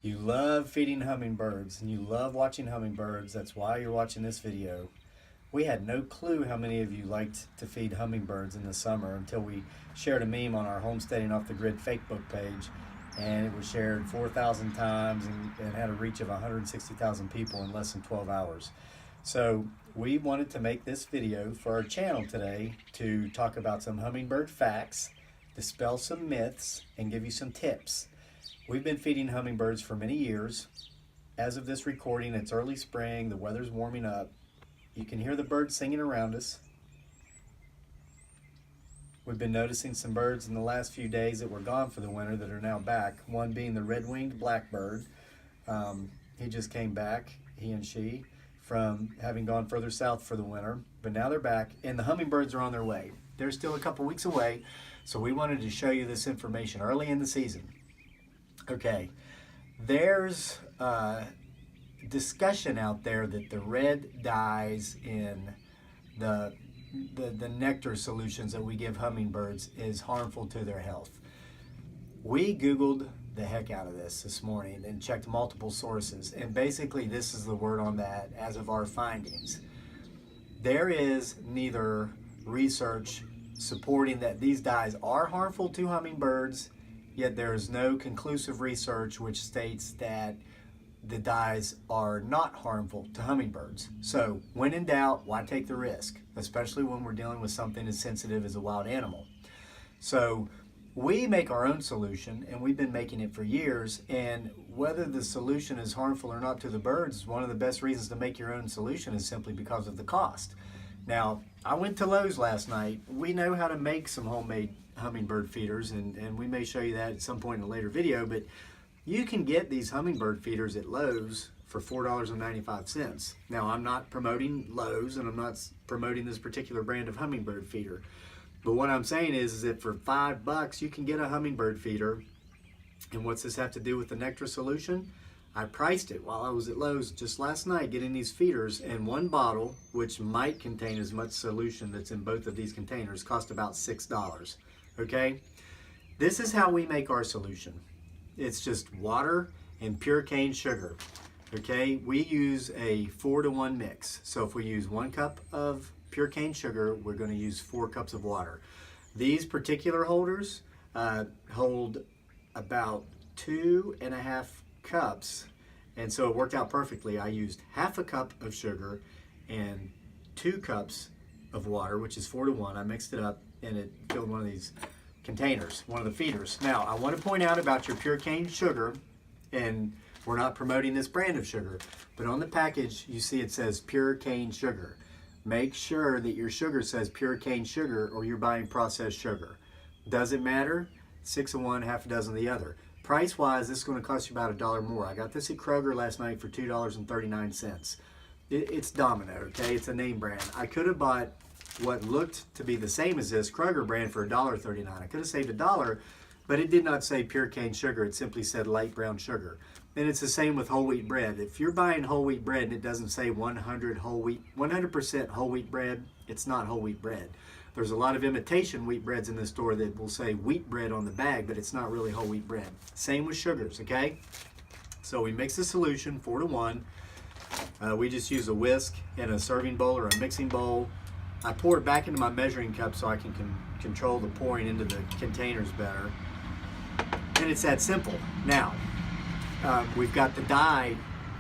You love feeding hummingbirds and you love watching hummingbirds. That's why you're watching this video. We had no clue how many of you liked to feed hummingbirds in the summer until we shared a meme on our Homesteading Off the Grid Facebook page, and it was shared 4,000 times and had a reach of 160,000 people in less than 12 hours. So we wanted to make this video for our channel today to talk about some hummingbird facts, dispel some myths, and give you some tips. We've been feeding hummingbirds for many years. As of this recording, it's early spring, the weather's warming up. You can hear the birds singing around us. We've been noticing some birds in the last few days that were gone for the winter that are now back. One being the red-winged blackbird. He just came back, he and she, from having gone further south for the winter. But now they're back, and the hummingbirds are on their way. They're still a couple weeks away, so we wanted to show you this information early in the season. Okay, there's discussion out there that the red dyes in the nectar solutions that we give hummingbirds is harmful to their health. We Googled the heck out of this morning and checked multiple sources, and basically this is the word on that as of our findings. There is neither research supporting that these dyes are harmful to hummingbirds, yet there is no conclusive research which states that the dyes are not harmful to hummingbirds. So when in doubt, why take the risk, especially when we're dealing with something as sensitive as a wild animal? So we make our own solution, and we've been making it for years, and whether the solution is harmful or not to the birds, one of the best reasons to make your own solution is simply because of the cost. Now, I went to Lowe's last night. We know how to make some homemade hummingbird feeders, and we may show you that at some point in a later video, but you can get these hummingbird feeders at Lowe's for $4.95. Now, I'm not promoting Lowe's, and I'm not promoting this particular brand of hummingbird feeder, but what I'm saying is that for $5 you can get a hummingbird feeder. And what's this have to do with the Nectar solution? I priced it while I was at Lowe's just last night getting these feeders, and one bottle, which might contain as much solution that's in both of these containers, cost about $6. Okay, this is how we make our solution. It's just water and pure cane sugar. Okay, we use a 4-to-1 mix. So if we use 1 cup of pure cane sugar, we're going to use 4 cups of water. These particular holders hold about 2.5 cups, and so it worked out perfectly. I used half a cup of sugar and 2 cups of water, which is 4-to-1. I mixed it up, and it filled one of these containers, one of the feeders. Now, I want to point out about your pure cane sugar, and we're not promoting this brand of sugar, but on the package you see it says pure cane sugar. Make sure that your sugar says pure cane sugar, or you're buying processed sugar. Doesn't matter, 6 of one, half a dozen of the other. Price wise, this is going to cost you about $1 more. I got this at Kroger last night for $2.39. It's Domino, okay? It's a name brand. I could have bought what looked to be the same as this Kroger brand for $1.39. I could have saved $1, but it did not say pure cane sugar. It simply said light brown sugar. And it's the same with whole wheat bread. If you're buying whole wheat bread and it doesn't say 100% whole wheat bread, it's not whole wheat bread. There's a lot of imitation wheat breads in the store that will say wheat bread on the bag, but it's not really whole wheat bread. Same with sugars, okay? So we mix the solution 4-to-1. We just use a whisk and a serving bowl or a mixing bowl. I pour it back into my measuring cup so I can control the pouring into the containers better. And it's that simple. Now, we've got the dye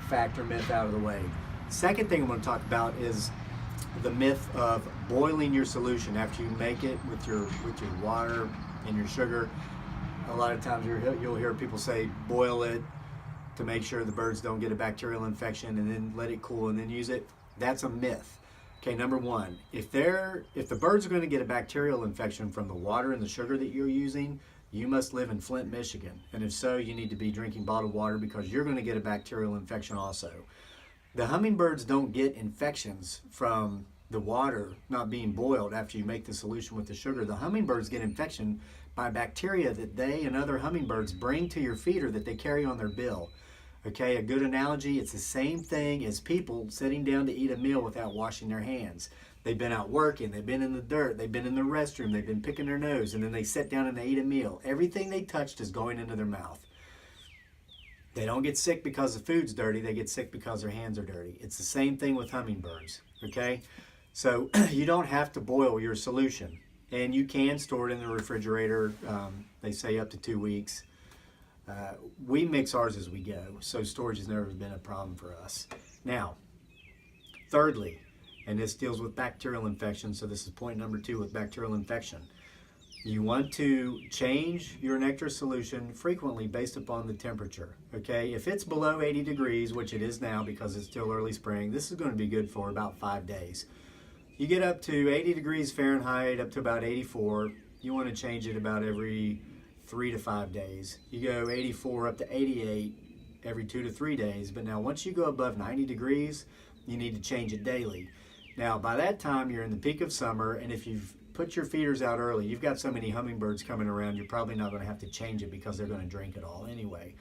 factor myth out of the way. Second thing I'm going to talk about is the myth of boiling your solution after you make it with your water and your sugar. A lot of times you'll hear people say boil it to make sure the birds don't get a bacterial infection, and then let it cool and then use it. That's a myth. Okay, number one, if the birds are going to get a bacterial infection from the water and the sugar that you're using, you must live in Flint, Michigan. And if so, you need to be drinking bottled water, because you're going to get a bacterial infection also. The hummingbirds don't get infections from the water not being boiled after you make the solution with the sugar. The hummingbirds get infection by bacteria that they and other hummingbirds bring to your feeder that they carry on their bill. Okay, a good analogy, it's the same thing as people sitting down to eat a meal without washing their hands. They've been out working, they've been in the dirt, they've been in the restroom, they've been picking their nose, and then they sit down and they eat a meal. Everything they touched is going into their mouth. They don't get sick because the food's dirty, they get sick because their hands are dirty. It's the same thing with hummingbirds, okay? So you don't have to boil your solution, and you can store it in the refrigerator. They say up to 2 weeks. We mix ours as we go, so storage has never been a problem for us. Now, thirdly, and this deals with bacterial infection, so this is point number 2 with bacterial infection. You want to change your nectar solution frequently based upon the temperature, okay? If it's below 80 degrees, which it is now because it's still early spring, this is going to be good for about 5 days. You get up to 80 degrees Fahrenheit, up to about 84, you want to change it about every 3 to 5 days. You go 84 up to 88 every 2 to 3 days, but now once you go above 90 degrees, you need to change it daily. Now, by that time, you're in the peak of summer, and if you've put your feeders out early, you've got so many hummingbirds coming around, you're probably not going to have to change it because they're going to drink it all anyway.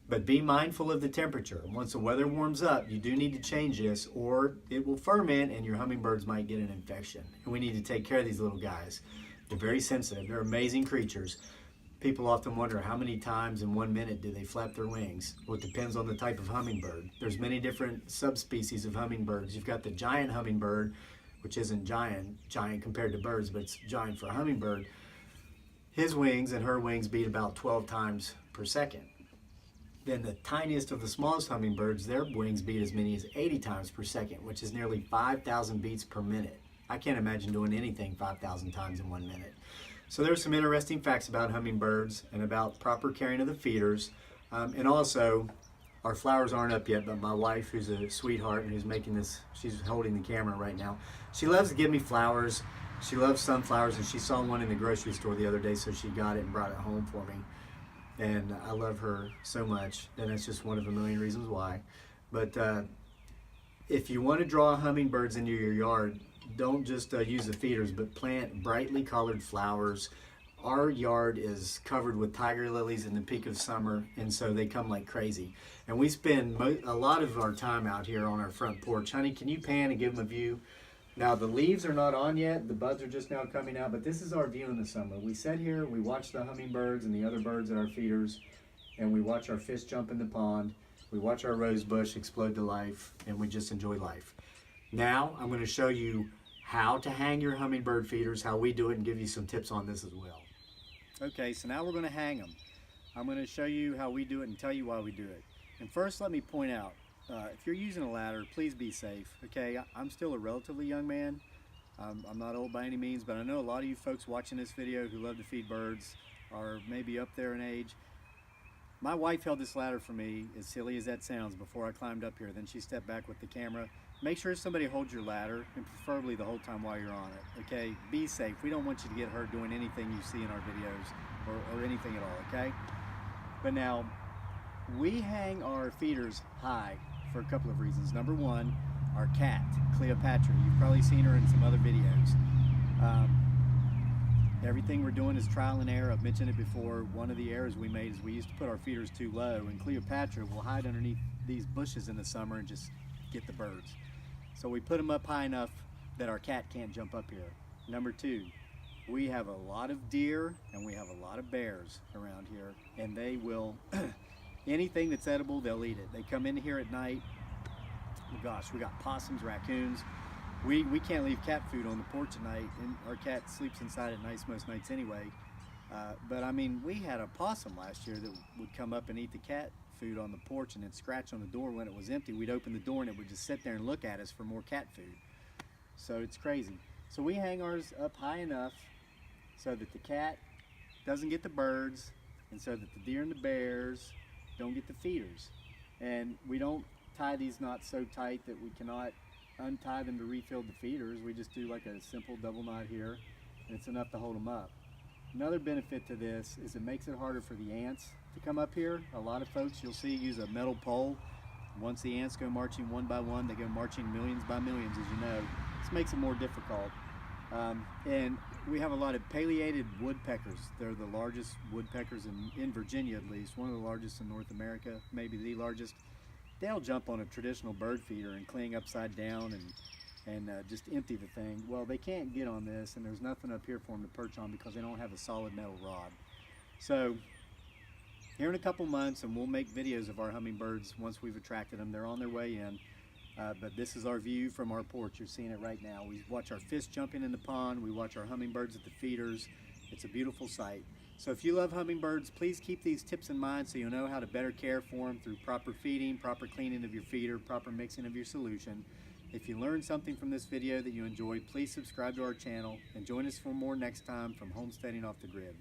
But be mindful of the temperature. Once the weather warms up, you do need to change this, or it will ferment and your hummingbirds might get an infection. And we need to take care of these little guys. They're very sensitive. They're amazing creatures. People often wonder how many times in 1 minute do they flap their wings. Well, it depends on the type of hummingbird. There's many different subspecies of hummingbirds. You've got the giant hummingbird, which isn't giant compared to birds, but it's giant for a hummingbird. His wings and her wings beat about 12 times per second. Then the tiniest of the smallest hummingbirds, their wings beat as many as 80 times per second, which is nearly 5,000 beats per minute. I can't imagine doing anything 5,000 times in 1 minute. So there's some interesting facts about hummingbirds and about proper caring of the feeders. And also, our flowers aren't up yet, but my wife, who's a sweetheart and who's making this, she's holding the camera right now. She loves to give me flowers. She loves sunflowers, and she saw one in the grocery store the other day, so she got it and brought it home for me. And I love her so much, and that's just one of a million reasons why. But if you want to draw hummingbirds into your yard, don't just use the feeders, but plant brightly colored flowers. Our yard is covered with tiger lilies in the peak of summer, and so they come like crazy. And we spend a lot of our time out here on our front porch. Honey, can you pan and give them a view? Now, the leaves are not on yet. The buds are just now coming out, but this is our view in the summer. We sit here, we watch the hummingbirds and the other birds at our feeders, and we watch our fish jump in the pond. We watch our rose bush explode to life, and we just enjoy life. Now, I'm going to show you how to hang your hummingbird feeders, how we do it, and give you some tips on this as well. Okay, so now we're going to hang them. I'm going to show you how we do it and tell you why we do it. And first, let me point out, if you're using a ladder, please be safe, okay? I'm still a relatively young man. I'm not old by any means, but I know a lot of you folks watching this video who love to feed birds are maybe up there in age. My wife held this ladder for me, as silly as that sounds, before I climbed up here. Then she stepped back with the camera. Make sure somebody holds your ladder, and preferably the whole time while you're on it, okay? Be safe. We don't want you to get hurt doing anything you see in our videos or anything at all, okay? But now, we hang our feeders high for a couple of reasons. Number one, our cat, Cleopatra. You've probably seen her in some other videos. Everything we're doing is trial and error. I've mentioned it before. One of the errors we made is we used to put our feeders too low, and Cleopatra will hide underneath these bushes in the summer and just get the birds. So we put them up high enough that our cat can't jump up here. Number two, we have a lot of deer and we have a lot of bears around here, and they will, anything that's edible, they'll eat it. They come in here at night. Oh gosh, we got possums, raccoons. We can't leave cat food on the porch at night, and our cat sleeps inside at night most nights anyway. But I mean, we had a possum last year that would come up and eat the cat food on the porch and then scratch on the door when it was empty. We'd open the door and it would just sit there and look at us for more cat food. So it's crazy. So we hang ours up high enough so that the cat doesn't get the birds, and so that the deer and the bears don't get the feeders. And we don't tie these knots so tight that we cannot untie them to refill the feeders. We just do like a simple double knot here, and it's enough to hold them up. Another benefit to this is it makes it harder for the ants to come up here. A lot of folks you'll see use a metal pole. Once the ants go marching one by one, they go marching millions by millions, as you know. This makes it more difficult. And we have a lot of pileated woodpeckers. They're the largest woodpeckers in Virginia, at least, one of the largest in North America, maybe the largest. They'll jump on a traditional bird feeder and cling upside down and just empty the thing. Well, they can't get on this, and there's nothing up here for them to perch on because they don't have a solid metal rod. So here in a couple months, and we'll make videos of our hummingbirds once we've attracted them. They're on their way in. But this is our view from our porch. You're seeing it right now. We watch our fish jumping in the pond. We watch our hummingbirds at the feeders. It's a beautiful sight. So if you love hummingbirds, please keep these tips in mind so you'll know how to better care for them through proper feeding, proper cleaning of your feeder, proper mixing of your solution. If you learned something from this video that you enjoyed, please subscribe to our channel and join us for more next time from Homesteading Off the Grid.